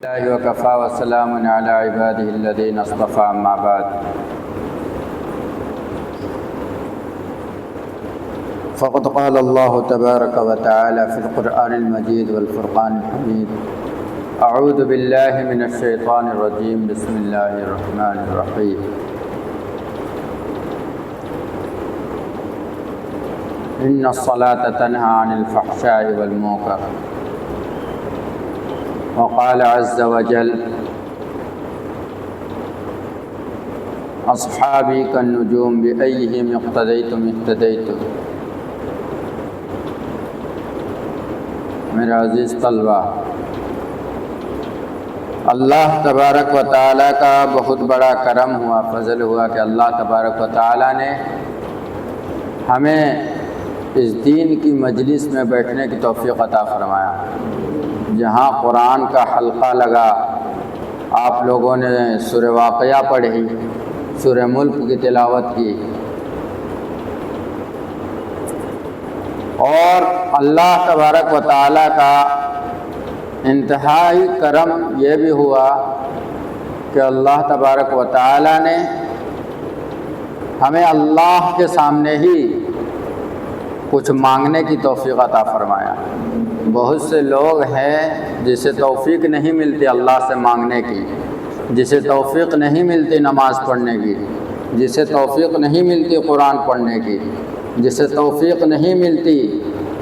الله وكفى وسلام على عباده الذين اصطفى أما بعد فقد قال الله تبارك وتعالى في القرآن المجيد والفرقان الحميد أعوذ بالله من الشيطان الرجيم بسم الله الرحمن الرحيم إن الصلاة تنهى عن الفحشاء والمنكر وقال عز وجل أصحابي كالنجوم بأيهم اقتديتم اهتديتم۔ میرے عزیز طلبہ، اللہ تبارک و تعالیٰ کا بہت بڑا کرم ہوا، فضل ہوا کہ اللہ تبارک و تعالیٰ نے ہمیں اس دین کی مجلس میں بیٹھنے کی توفیق عطا فرمایا۔ جہاں قرآن کا حلقہ لگا، آپ لوگوں نے سورہ واقعہ پڑھی، سورہ ملک کی تلاوت کی، اور اللہ تبارک و تعالیٰ کا انتہائی کرم یہ بھی ہوا کہ اللہ تبارک و تعالیٰ نے ہمیں اللہ کے سامنے ہی کچھ مانگنے کی توفیق عطا فرمایا۔ بہت سے لوگ ہیں جسے توفیق نہیں ملتی اللہ سے مانگنے کی، جسے توفیق نہیں ملتی نماز پڑھنے کی، جسے توفیق نہیں ملتی قرآن پڑھنے کی، جسے توفیق نہیں ملتی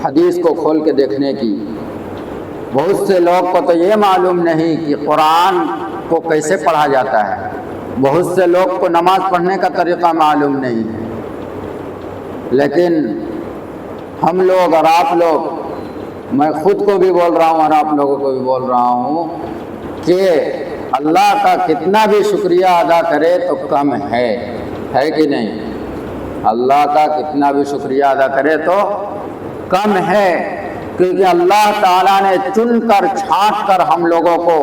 حدیث کو کھول کے دیکھنے کی۔ بہت سے لوگ کو تو یہ معلوم نہیں کہ قرآن کو کیسے پڑھا جاتا ہے، بہت سے لوگ کو نماز پڑھنے کا طریقہ معلوم نہیں ہے۔ لیکن ہم لوگ اور آپ لوگ، میں خود کو بھی بول رہا ہوں اور آپ لوگوں کو بھی بول رہا ہوں کہ اللہ کا کتنا بھی شکریہ ادا کرے تو کم ہے کہ نہیں؟ اللہ کا کتنا بھی شکریہ ادا کرے تو کم ہے، کیونکہ اللہ تعالیٰ نے چن کر چھانٹ کر ہم لوگوں کو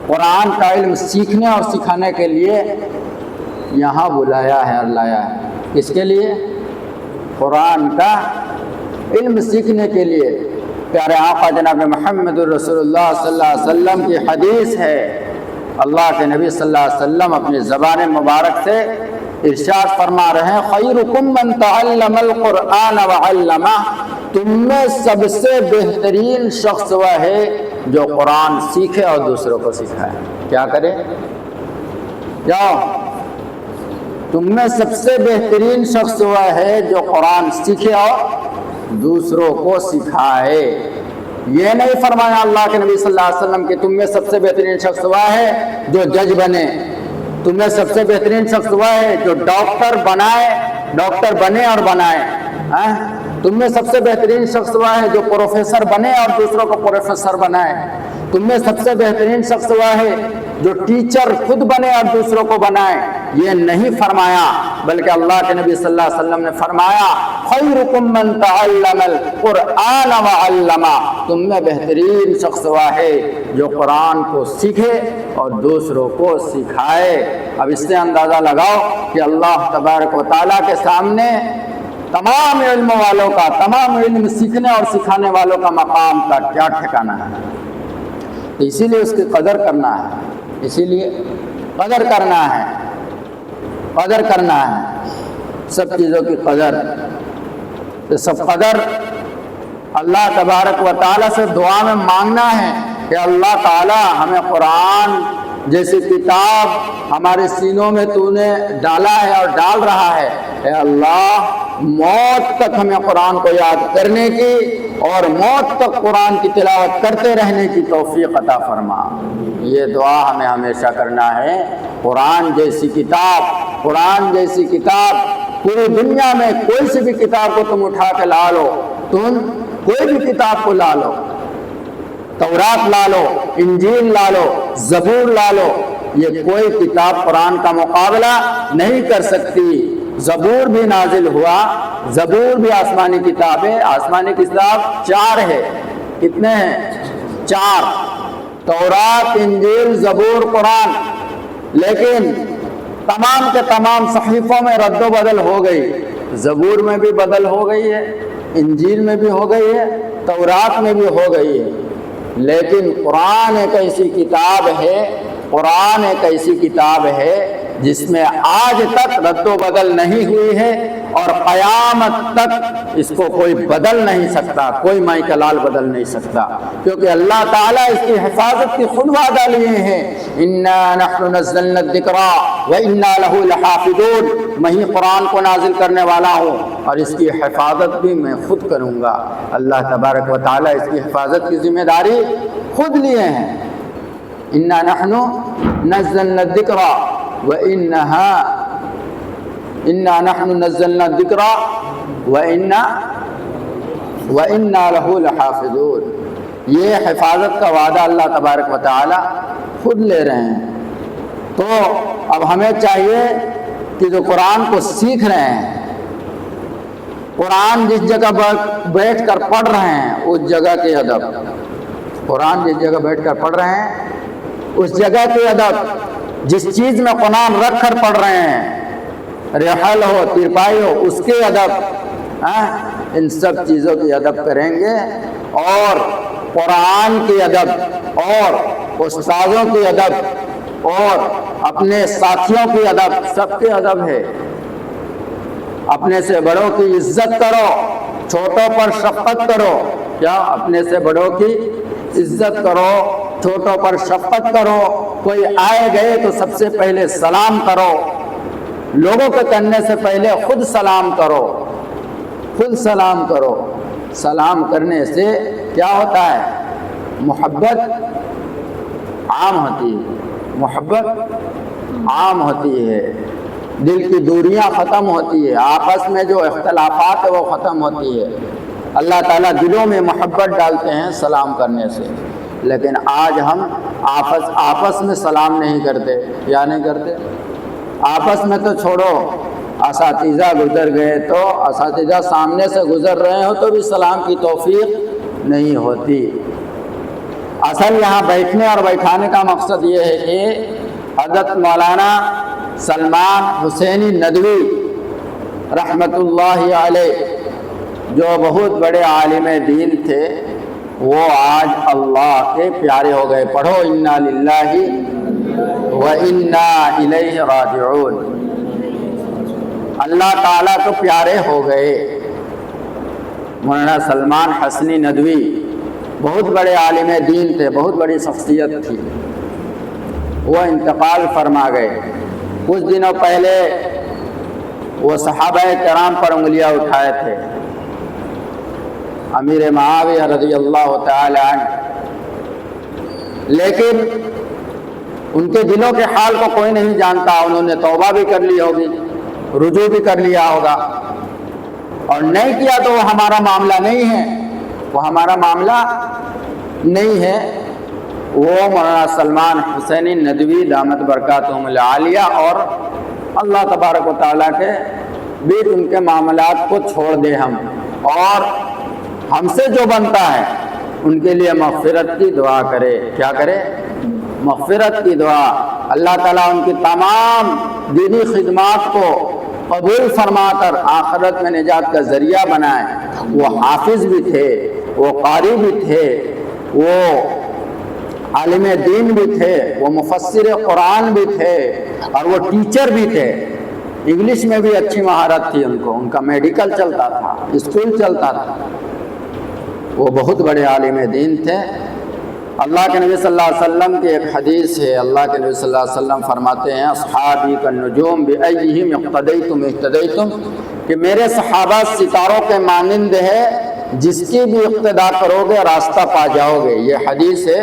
قرآن کا علم سیکھنے اور سکھانے کے لیے یہاں بلایا ہے اور لایا ہے۔ کس کے لیے؟ قرآن کا علم سیکھنے کے لیے۔ پیارے آقا جناب محمد رسول اللہ صلی اللہ علیہ وسلم کی حدیث ہے، اللہ کے نبی صلی اللہ علیہ وسلم اپنی زبان مبارک سے ارشاد فرما رہے ہیں، خیرکم من تعلم القرآن وعلمہ، تم میں سب سے بہترین شخص وہ ہے جو قرآن سیکھے اور دوسروں کو سکھائے۔ کیا کرے؟ جاؤ، تم میں سب سے بہترین شخص وہ ہے جو قرآن سیکھے اور دوسروں کو سکھائے۔ یہ نہیں فرمایا اللہ کے نبی صلی اللہ علیہ وسلم کہ تم میں سب سے بہترین شخص وہ ہے جو جج بنے، تم میں سب سے بہترین شخص وہ ہے جو ڈاکٹر بنے اور بنائے، تم میں سب سے بہترین شخص وہ ہے جو پروفیسر بنے اور دوسروں کو پروفیسر بنائے، تم میں سب سے بہترین شخص وہ ہے جو ٹیچر خود بنے اور دوسروں کو بنائے۔ یہ نہیں فرمایا، بلکہ اللہ کے نبی صلی اللہ علیہ وسلم نے فرمایا، خیرکم من تعلم القرآن وعلمہ، تم میں بہترین شخص وہ ہے جو قرآن کو سیکھے اور دوسروں کو سکھائے۔ اب اس سے اندازہ لگاؤ کہ اللہ تبارک و تعالیٰ کے سامنے تمام علم والوں کا، تمام علم سیکھنے اور سکھانے والوں کا مقام کا کیا ٹھکانہ ہے۔ اسی لیے اس کی قدر کرنا ہے، اسی لیے قدر کرنا ہے سب چیزوں کی قدر۔ تو سب قدر اللہ تبارک و تعالیٰ سے دعا میں مانگنا ہے کہ اللہ تعالیٰ ہمیں قرآن جیسی کتاب ہمارے سینوں میں تو نے ڈالا ہے اور ڈال رہا ہے، اے اللہ موت تک ہمیں قرآن کو یاد کرنے کی اور موت تک قرآن کی تلاوت کرتے رہنے کی توفیق عطا فرما۔ یہ دعا ہمیں ہمیشہ کرنا ہے۔ قرآن جیسی کتاب پوری دنیا میں کوئی سی بھی کتاب کو تم اٹھا کے لا لو، تم کوئی بھی کتاب کو لا لو، تورات لا لو، انجیل لا لو، زبور لا لو، یہ کوئی کتاب قرآن کا مقابلہ نہیں کر سکتی۔ زبور بھی نازل ہوا، زبور بھی آسمانی کتاب ہے، آسمانی کتاب 4 ہے۔ کتنے ہیں؟ 4، تورات، انجیل، زبور، قرآن۔ لیکن تمام کے تمام صحیفوں میں رد و بدل ہو گئی، زبور میں بھی بدل ہو گئی ہے، انجیل میں بھی ہو گئی ہے، تورات میں بھی ہو گئی ہے، لیکن قرآن ایک ایسی کتاب ہے، قرآن ایک ایسی کتاب ہے جس میں آج تک رد و بدل نہیں ہوئی ہے اور قیامت تک اس کو کوئی بدل نہیں سکتا، کوئی مائی کلال بدل نہیں سکتا، کیونکہ اللہ تعالیٰ اس کی حفاظت کی خود وعدہ لیے ہیں، انا نحن نزلنا الذکر وانا له لحافظون، میں ہی قرآن کو نازل کرنے والا ہوں اور اس کی حفاظت بھی میں خود کروں گا۔ اللہ تبارک و تعالیٰ اس کی حفاظت کی ذمہ داری خود لیے ہیں۔ انا نحن نزلنا الذکر انا نحن نزلنا الذکر وانا له لحافظون، یہ حفاظت کا وعدہ اللہ تبارک و تعالی خود لے رہے ہیں۔ تو اب ہمیں چاہیے کہ جو قرآن کو سیکھ رہے ہیں، قرآن جس جگہ بیٹھ کر پڑھ رہے ہیں اس جگہ کے ادب، قرآن جس جگہ بیٹھ کر پڑھ رہے ہیں اس جگہ کے ادب، جس چیز میں قرآن رکھ کر پڑھ رہے ہیں، رحل ہو، تیرپائی ہو، اس کے ادب، ان سب چیزوں کی ادب کریں گے، اور قرآن کے ادب اور استاذوں کے ادب اور اپنے ساتھیوں کے ادب، سب کے ادب ہے۔ اپنے سے بڑوں کی عزت کرو، چھوٹوں پر شفقت کرو، کیا اپنے سے بڑوں کی عزت کرو، چھوٹوں پر شفقت کرو، کوئی آئے گئے تو سب سے پہلے سلام کرو، لوگوں کے کرنے سے پہلے خود سلام کرو، خود سلام کرو۔ سلام کرنے سے کیا ہوتا ہے؟ محبت عام ہوتی ہے، محبت عام ہوتی ہے، دل کی دوریاں ختم ہوتی ہے، آپس میں جو اختلافات ہے وہ ختم ہوتی ہے۔ اللہ تعالیٰ دلوں میں محبت ڈالتے ہیں سلام کرنے سے، لیکن آج ہم آپس میں سلام نہیں کرتے، یا نہیں کرتے؟ آپس میں تو چھوڑو، اساتذہ گزر گئے تو اساتذہ سامنے سے گزر رہے ہو تو بھی سلام کی توفیق نہیں ہوتی۔ اصل یہاں بیٹھنے اور بیٹھانے کا مقصد یہ ہے کہ حضرت مولانا سلمان حسینی ندوی رحمۃ اللہ علیہ، جو بہت بڑے عالم دین تھے، وہ آج اللہ کے پیارے ہو گئے۔ پڑھو انا للہ و انا الیہ راجعون، اللہ تعالیٰ کو پیارے ہو گئے۔ مولانا سلمان حسنی ندوی بہت بڑے عالم دین تھے، بہت بڑی شخصیت تھی، وہ انتقال فرما گئے۔ کچھ دنوں پہلے وہ صحابہ کرام پر انگلیاں اٹھائے تھے، امیر معاویہ رضی اللہ تعالی عنہ، لیکن ان کے دلوں کے حال کو کوئی نہیں جانتا۔ انہوں نے توبہ بھی کر لی ہوگی، رجوع بھی کر لیا ہوگا، اور نہیں کیا تو وہ ہمارا معاملہ نہیں ہے، وہ ہمارا معاملہ نہیں ہے۔ وہ مولانا سلمان حسینی ندوی دامت برکاتہم العالیہ اور اللہ تبارک و تعالیٰ کے بیچ ان کے معاملات کو چھوڑ دے ہم، اور ہم سے جو بنتا ہے ان کے لیے مغفرت کی دعا کرے۔ کیا کرے؟ مغفرت کی دعا۔ اللہ تعالیٰ ان کی تمام دینی خدمات کو قبول فرما کر آخرت میں نجات کا ذریعہ بنائے۔ وہ حافظ بھی تھے، وہ قاری بھی تھے، وہ عالم دین بھی تھے، وہ مفسر قرآن بھی تھے، اور وہ ٹیچر بھی تھے۔ انگلش میں بھی اچھی مہارت تھی ان کو، ان کا میڈیکل چلتا تھا، اسکول چلتا تھا، وہ بہت بڑے عالم دین تھے۔ اللہ کے نبی صلی اللہ علیہ وسلم کی ایک حدیث ہے، اللہ کے نبی صلی اللہ علیہ وسلم فرماتے ہیں اصحابی کالنجوم بأیہم اقتدیتم اہتدیتم، کہ میرے صحابہ ستاروں کے مانند ہے، جس کی بھی اقتدا کرو گے راستہ پا جاؤ گے، یہ حدیث ہے۔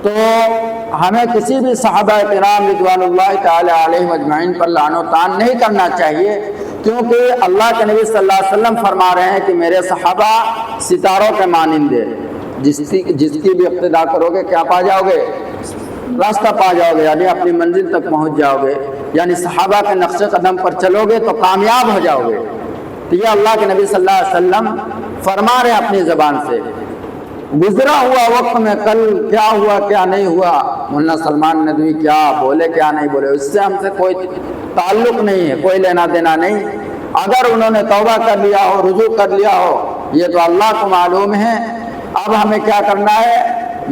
تو ہمیں کسی بھی صحابہ کرام رضوان اللہ تعالی علیہم اجمعین پر لعن و طعن نہیں کرنا چاہیے، کیونکہ اللہ کے نبی صلی اللہ علیہ وسلم فرما رہے ہیں کہ میرے صحابہ ستاروں کے مانند ہے، جس کی بھی اقتدا کرو گے کیا پا جاؤ گے؟ راستہ پا جاؤ گے، یعنی اپنی منزل تک پہنچ جاؤ گے، یعنی صحابہ کے نقش قدم پر چلو گے تو کامیاب ہو جاؤ گے۔ تو یہ اللہ کے نبی صلی اللہ علیہ وسلم فرما رہے ہیں اپنی زبان سے۔ گزرا ہوا وقت میں کل کیا ہوا کیا نہیں ہوا، مولانا سلمان ندوی کیا بولے کیا نہیں بولے، اس سے ہم سے کوئی تعلق نہیں ہے، کوئی لینا دینا نہیں۔ اگر انہوں نے توبہ کر لیا ہو، رجوع کر لیا ہو، یہ تو اللہ کو معلوم ہے۔ اب ہمیں کیا کرنا ہے؟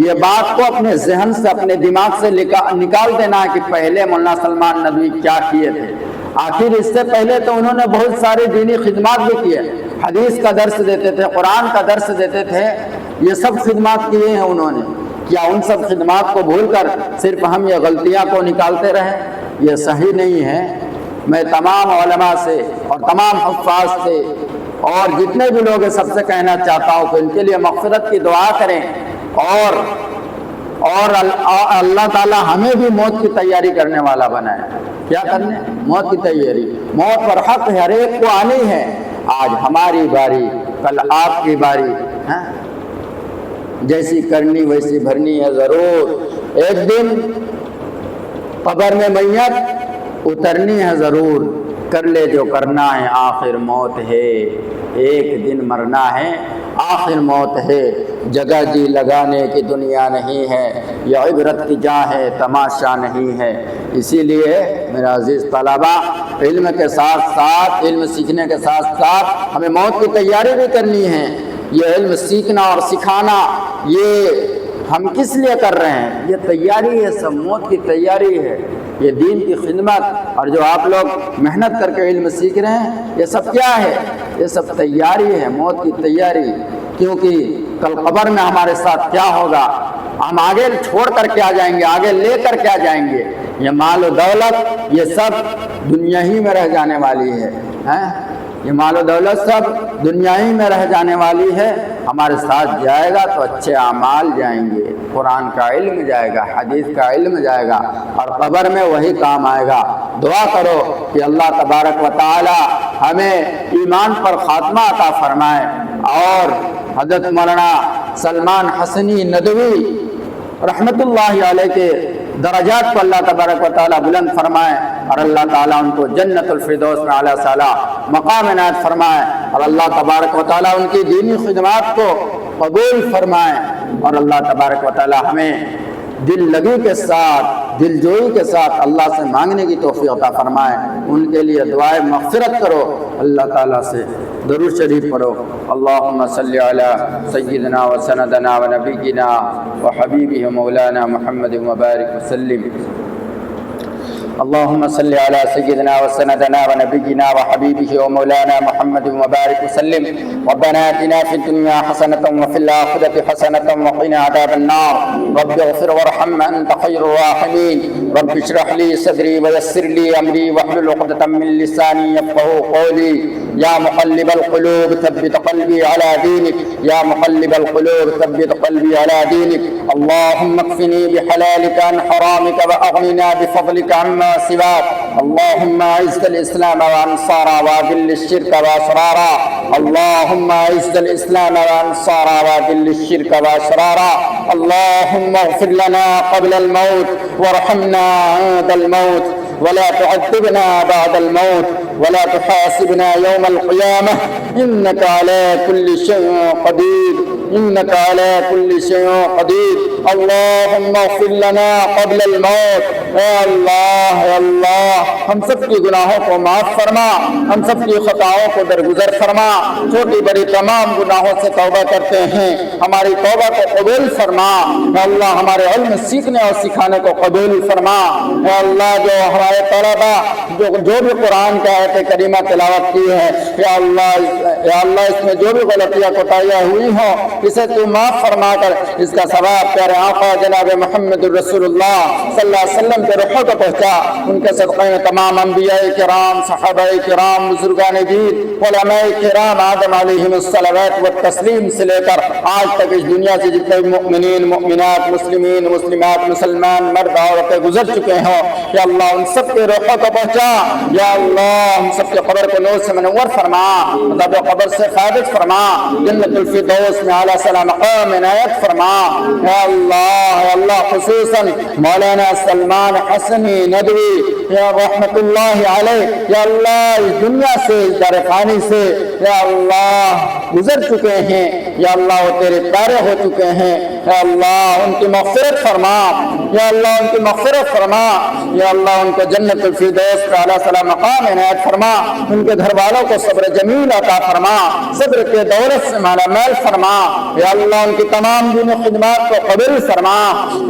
یہ بات کو اپنے ذہن سے اپنے دماغ سے نکال دینا ہے کہ پہلے مولانا سلمان ندوی کیا کیے تھے۔ آخر اس سے پہلے تو انہوں نے بہت ساری دینی خدمات بھی کیے، حدیث کا درس دیتے تھے، قرآن کا درس دیتے تھے، یہ سب خدمات کیے ہیں انہوں نے۔ کیا ان سب خدمات کو بھول کر صرف ہم یہ غلطیاں کو نکالتے رہے؟ یہ صحیح نہیں ہے۔ میں تمام علماء سے اور تمام حفاظ سے اور جتنے بھی لوگ ہیں سب سے کہنا چاہتا ہوں کہ ان کے لیے مغفرت کی دعا کریں، اور اللہ تعالیٰ ہمیں بھی موت کی تیاری کرنے والا بنائے۔ کیا کرنے؟ موت کی تیاری۔ موت پر حق ہر ایک کو آنی ہے۔ آج ہماری باری، کل آپ کی باری، جیسی کرنی ویسی بھرنی ہے ضرور۔ ایک دن قبر میں میت اترنی ہے ضرور، کر لے جو کرنا ہے آخر موت ہے۔ ایک دن مرنا ہے آخر موت ہے، جگہ جی لگانے کی دنیا نہیں ہے، یہ عبرت کی جا ہے تماشا نہیں ہے۔ اسی لیے میرا عزیز طلبہ، علم کے ساتھ ساتھ، علم سیکھنے کے ساتھ ساتھ ہمیں موت کی تیاری بھی کرنی ہے۔ یہ علم سیکھنا اور سکھانا یہ ہم کس لیے کر رہے ہیں؟ یہ تیاری ہے، سب موت کی تیاری ہے، یہ دین کی خدمت۔ اور جو آپ لوگ محنت کر کے علم سیکھ رہے ہیں، یہ سب کیا ہے؟ یہ سب تیاری ہے، موت کی تیاری۔ کیونکہ کل قبر میں ہمارے ساتھ کیا ہوگا، ہم آگے چھوڑ کر کے آ جائیں گے، آگے لے کر کے آ جائیں گے۔ یہ مال و دولت یہ سب دنیا ہی میں رہ جانے والی ہے، یہ مال و دولت سب دنیا ہی میں رہ جانے والی ہے۔ ہمارے ساتھ جائے گا تو اچھے اعمال جائیں گے، قرآن کا علم جائے گا، حدیث کا علم جائے گا، اور قبر میں وہی کام آئے گا۔ دعا کرو کہ اللہ تبارک و تعالی ہمیں ایمان پر خاتمہ عطا فرمائے، اور حضرت مولانا سلمان حسنی ندوی رحمت اللہ علیہ کے درجات کو اللہ تبارک و تعالی بلند فرمائے، اور اللہ تعالیٰ ان کو جنت الفردوس میں اعلیٰ سالا مقام عنایت فرمائے، اور اللہ تبارک و تعالیٰ ان کی دینی خدمات کو قبول فرمائے، اور اللہ تبارک و تعالیٰ ہمیں دل لگی کے ساتھ، دل جوئی کے ساتھ اللہ سے مانگنے کی توفیق عطا فرمائے۔ ان کے لیے دعائے مغفرت کرو، اللہ تعالیٰ سے درود شریف پڑھو۔ اللہم صلی علی سیدنا و سندنا و نبینا و حبیبہ مولانا محمد وبارک وسلم۔ اللهم صل على سيدنا وسندنا ونبينا وحبيبه ومولانا محمد وبارك وسلم۔ ربنا آتنا في الدنيا حسنة وفي الآخرة حسنة وقنا عذاب النار۔ رب اغفر وارحم أنت خير الراحمين۔ رب اشرح لي صدري ويسر لي أمري واحلل عقدة من لساني يفقهوا قولي۔ يا مقلب القلوب ثبت قلبي على دينك، يا مقلب القلوب ثبت قلبي على دينك۔ اللهم اكفني بحلالك عن حرامك وأغننا بفضلك عما سواك۔ اللهم اعز الاسلام وانصارا واذل الشرك واسرارا۔ اللهم اعز الاسلام وانصارا واذل الشرك واسرارا۔ اللهم اغفر لنا قبل الموت وارحمنا عند الموت، ولا تعذبنا بعد الموت، ولا تحاسبنا يوم القيامة، إنك على كل شيء قدير، إنك على كل شيء قدير۔ اللهم اغفر لنا قبل الموت۔ اے اللہ ہم سب کی گناہوں کو معاف فرما، ہم سب کی خطاؤں کو درگزر فرما، چھوٹی بڑی تمام گناہوں سے توبہ کرتے ہیں، ہماری توبہ کو قبول فرما۔ اے اللہ ہمارے علم سیکھنے اور سکھانے کو قبول فرما۔ اے اللہ جو ہمارے طلبہ جو بھی قرآن کا آیت کریمہ تلاوت کی ہے، یا اللہ اس میں جو بھی غلطیاں کوتاہیاں ہوئی ہوں اسے تو معاف فرما کر اس کا ثواب پیارے آقا جناب محمد الرسول اللہ صلی اللہ علیہ وسلم کے روحوں کو پہنچا۔ ان کے صدقے میں تمام انبیاء کرام، صحابہ کرام، بزرگان دین، علماء کرام آدم علیہم الصلوات والتسلیم سے لے کر آج تک اس دنیا سے جتنے مؤمنین، مؤمنات، مسلمین، مسلمات، مسلمان، مرد عورتیں گزر چکے ہوں، یا اللہ ان سب کے روحوں کو پہنچا۔ یا اللہ ہم سب کے قبر کو نور سے منور فرما، عذاب قبر سے حفاظت فرما، جنت الفردوس میں اعلیٰ سلام مقام عنایت فرما۔ یا اللہ خصوصاً مولانا سلمان حسنی ندوی یا رحمت اللہ علیہ، یا اللہ اس دنیا سے، اس دار فانی سے یا اللہ گزر چکے ہیں، یا اللہ وہ تیرے پیارے ہو چکے ہیں، یا اللہ ان کی مغفرت فرما۔ یا اللہ ان کی مغفرت فرما، یا اللہ ان کو جنت الفردوس کا اعلیٰ صلاح مقام عنایت فرما، ان کے گھر والوں کو صبر جمیل عطا فرما، صبر کے دولت سے مالا مال فرما، یا اللہ ان کی تمام دین و خدمات کو قبول فرما،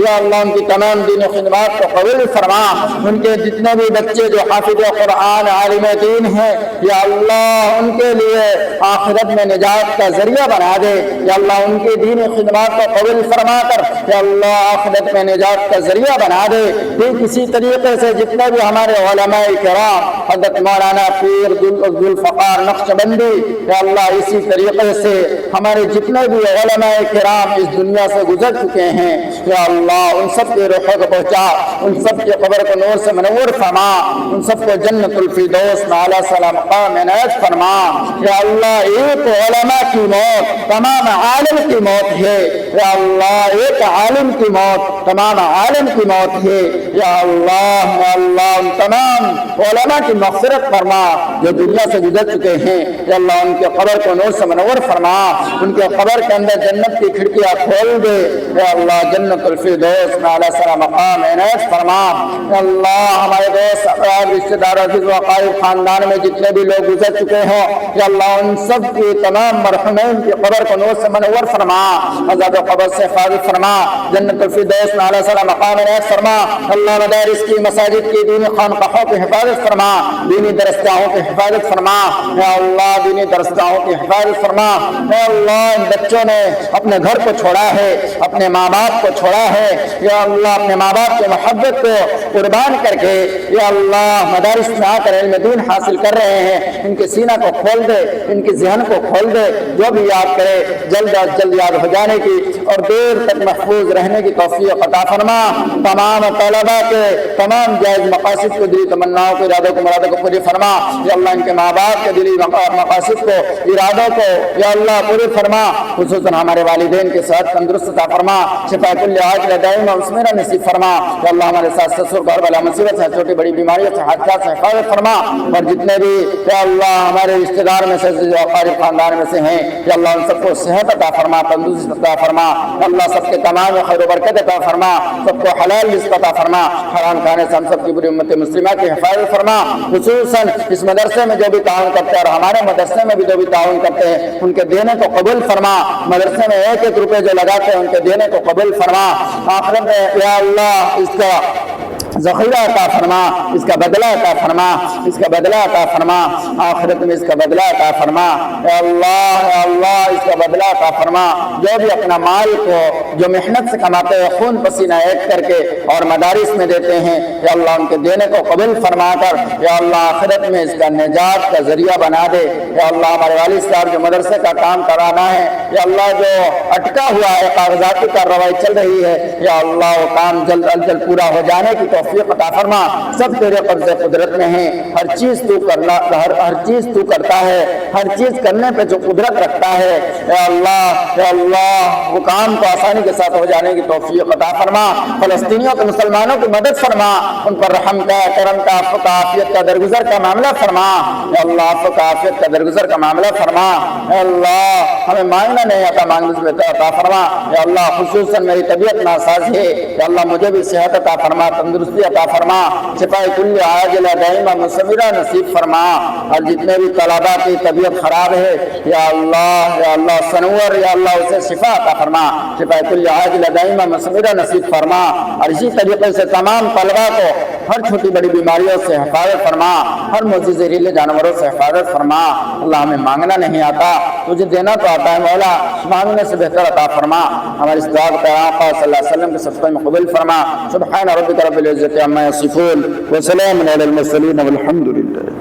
یا اللہ ان کی تمام دین و خدمات کو قبول فرما، ان کے جتنے بھی بچے جو حافظ قرآن عالم دین ہیں یا اللہ ان کے لیے آخرت میں نجات کا ذریعہ بنا دے، یا اللہ ان کی دین و خدمات کو قبول فرما کر یا اللہ آخرت میں نجات کا ذریعہ بنا دے۔ پھر کسی طریقے سے جتنے بھی ہمارے علماء کرام حضرت مولانا پیر ذوالفقار نقشبندی یا اللہ اسی طریقے سے ہمارے جتنے بھی علماء کرام اس دنیا سے گزر چکے ہیں یا اللہ ان سب کے روحوں کو پہنچا، ان سب کے قبر کو نور سے منور فرما، ان سب کو جنت الفردوس میں اعلیٰ صلاح مقام عنایت فرما، یا اللہ ایک علماء کی موت تمام عالم کی موت ہے، یا اللہ ایک عالم کی موت تمام عالم کی موت ہے، یا اللہ ان تمام علماء کی مغفرت فرما جو دنیا سے گزر چکے ہیں، یا اللہ ان کے قبر کو نور سے منور فرما، ان کے قبر کے اندر جنت کی کھڑکیاں کھول دے، یا اللہ جنت الفردوس میں اعلیٰ صلاح مقام عنایت فرما، یا اللہ ہمارے دوست احباب رشتہ دار عزیز و اقارب خاندان میں جتنے بھی لوگ گزر چکے ہیں یا اللہ ان سب کی تمام مرحومین کی قبر کو نور سے منور فرما، عذاب قبر سے حفاظت فرما، جنت الفردوس میں اعلیٰ صلاح مقام عنایت فرما، اللہ مدارس کی مساجد کی دینی خانقاہوں کی حفاظت فرما، دینی درسگاہوں کی حفاظت فرما، یا اللہ دینی درسگاہوں کی حفاظت فرما، یا اللہ ان بچوں نے اپنے گھر کو چھوڑا ہے، اپنے ماں باپ کو چھوڑا ہے، یا اللہ اپنے ماں باپ کی محبت کو قربان کر کے یا اللہ مدارس میں آ کر علم دین حاصل کر رہے ہیں، ان کے سینہ کو کھول دے، ان کے ذہن کو کھول دے، جو بھی یاد کرے جلد از جلد یاد ہو جانے کی اور دیر تک محفوظ رہنے کی توفیق عطا فرما، تمام طلباء کے تمام جائز مقاصد کو دلی تمناؤں کو ارادوں کو مرادوں کو پوری فرما، یا اللہ ان کے ماں باپ کے دلی مقاصد کو ارادوں کو یا اللہ پوری فرما، خصوصاً ہمارے والدین کے صحت تندرست عطا فرما، شفا کل عاجل دائم اور عثمرہ نصیب فرما، یا اللہ ہمارے ساتھ سسر کو ہر بلا مصیبت سے چھوٹی بڑی بیماریوں سے حادثات سے حفاظت فرما، اور جتنے بھی یا اللہ ہمارے رشتہ دار میں سے جو اقارب خاندان میں سے ہیں یا اللہ ان سب کو صحت عطا فرما، تندرست عطا فرما، اللہ سب کے تمام خیر و برکت عطا فرما، سب کو حلال رزق عطا فرما، حرام کھانے سے ہم سب کی بری امت مسلمہ کی حفاظت فرما، خصوصاً اس مدرسے میں جو بھی تعاون کرتے ہیں اور ہمارے مدرسے میں بھی جو بھی تعاون کرتے ہیں ان کے دینے کو قبول فرما، مدرسے میں ایک ایک روپے جو لگاتے ہیں ان کے دینے کو قبول فرما، آخرت میں یا اللہ اس کا ذخیرہ عطا فرما، اس کا بدلہ عطا فرما، اس کا بدلہ عطا فرما، آخرت میں اس کا بدلہ عطا فرما، اے اللہ اس کا بدلہ عطا فرما، جو بھی اپنا مال کو جو محنت سے کماتے ہیں خون پسینہ ایک کر کے اور مدارس میں دیتے ہیں یا اللہ ان کے دینے کو قبول فرما کر یا اللہ آخرت میں اس کا نجات کا ذریعہ بنا دے، یا اللہ ہمارے والد صاحب جو مدرسے کا کام کرانا ہے یا اللہ جو اٹکا ہوا ہے کاغذاتی کارروائی چل رہی ہے یا اللہ وہ کام جلد از جلد پورا ہو جانے کی توفیق عطا فرما، سب تیرے قبضے قدرت میں ہیں، ہر چیز تو کرتا ہے، ہر چیز کرنے پہ جو قدرت رکھتا ہے، یا اللہ وہ کام کو آسانی کے ساتھ ہو جانے کی توفیق عطا فرما، فلسطینیوں کے مسلمانوں کی مدد فرما، ان پر رحم کا کرم کا عفو کا عافیت کا درگزر کا معاملہ فرما، یا اللہ عفو کا عافیت کا درگزر کا معاملہ فرما، یا اللہ ہمیں مانگنا نہیں آتا مانگنے سے عطا فرما، یا اللہ خصوصاً میری طبیعت ناساز ہے یا اللہ مجھے بھی صحت عطا فرما، تندرستی عطا فرما، شفا کل عاجلہ دائمہ مستمرہ نصیب فرما، اور جتنے بھی طلباء کی طبیعت خراب ہے یا اللہ سنور یا اللہ اسے شفا عطا فرما، شفا کل عاجلہ دائمہ مستمرہ نصیب فرما، اور اسی طریقے سے تمام طلباء کو ہر چھوٹی بڑی بیماریوں سے حفاظت فرما، ہر موذی زہریلے جانوروں سے حفاظت فرما، اللہ ہمیں مانگنا نہیں آتا تجھے دینا تو آتا ہے مولا، مانگنے سے بہتر عطا فرما، ہماری اس دعا کو آقا صلی اللہ علیہ وسلم کے صدقے میں قبول فرما، سبحان ربک رب العزت عما یصفون وسلام علی المرسلین والحمد للہ۔